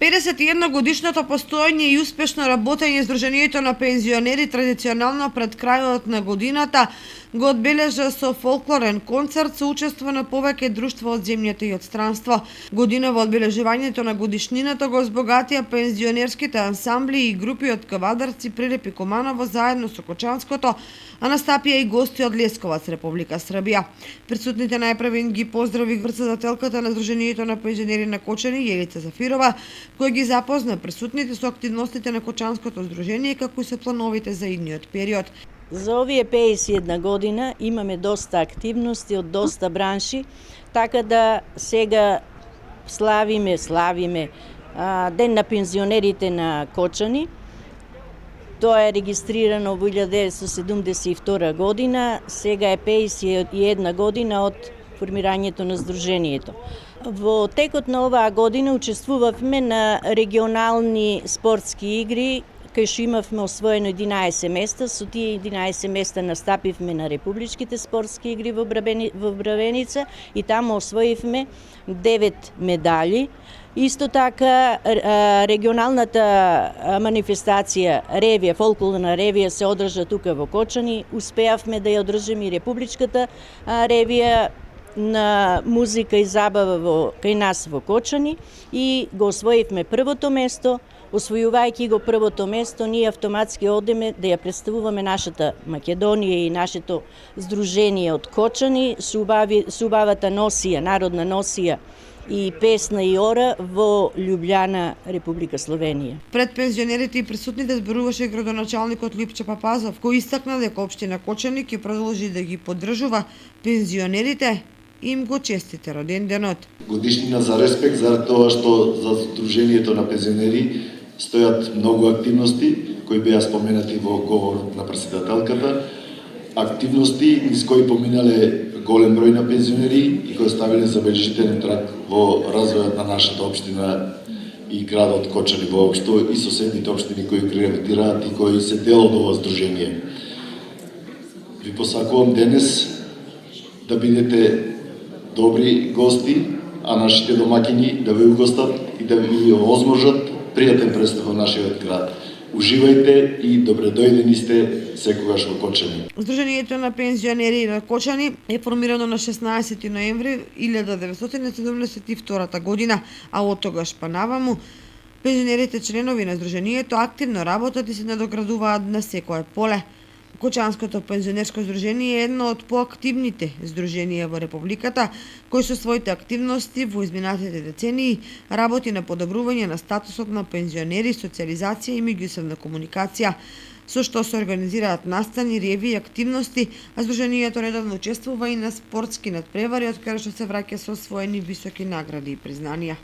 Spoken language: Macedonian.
51 годишното постоење и успешно работење Сдруженијето на пензионери традиционално пред крајот на годината го одбележа со фолклорен концерт со учество на повеќе друштва од земјата и од странство. Година во одбележувањето на годишнината го збогатија пензионерските ансамбли и групи од Кавадарци, Прилеп и Куманово заедно со Кочанското, а настапија и гости од Лесковац, Република Србија. Присутните најпрвен ги поздрави председателката на Сдруженијето на пензионери на Кочани, Јелица Зафирова, кој ги запозна присутните со активностите на Кочанското здружение како и со плановите за идниот период. За овие 51 година имаме доста активности од доста бранши, така да сега славиме Ден на пензионерите на Кочани. Тоа е регистрирано во 1972 година, сега е 51 година од формирањето на Сдруженијето. Во текот на оваа година учествувавме на регионални спортски игри, кај што имавме освоено 11 места. Со тие 11 места настапивме на републичките спортски игри во Бравеница и таму освоивме 9 медали. Исто така регионалната манифестација ревија, фолклорна ревија се одржа тука во Кочани. Успеавме да ја одржиме и републичката ревија на музика и забава кај нас во Кочани и го освоивме првото место. Освојувајќи го првото место, ние автоматски одеме да ја представуваме нашата Македонија и нашето здружение од Кочани со убавата носија, народна носија и песна и ора во Љубљана, Република Словенија. Пред пензионерите и присутните зборуваше градоначалникот Липче Папазов, кој истакна дека општина Кочани ќе продолжи да ги поддржува пензионерите и им го честите роден денот. Годишнина за респект за тоа што за Сдруженијето на пензионери стојат многу активности кои беа споменати во говорот на председателката, активности низ кои поминале голем број на пензионери и кои оставиле забележителен траг во развојот на нашата општина и градот Кочани воопшто и соседните општини кои гравитираат и кои се дел од ова здружение. Ви посакувам денес да бидете добри гости, а нашите домаќини да ви угостат и да ви овозможат пријатен престап во нашиот град. Уживајте и добредојдени сте секогаш во Кочани. Сдруженијето на пензионери на Кочани е формирано на 16 ноември 1972 година, а од тогаш па наваму пензионерите членови на Сдруженијето активно работат и се надоградуваат на секое поле. Кочанското пензионерско здружение е едно од поактивните здруженија во Републиката, кој со своите активности во изминатите децении работи на подобрување на статусот на пензионери, социализација и меѓусебна комуникација, со што се организираат настани, реви и активности, а здружението редовно учествува и на спортски надпревари, од каде што се враќа со освоени високи награди и признанија.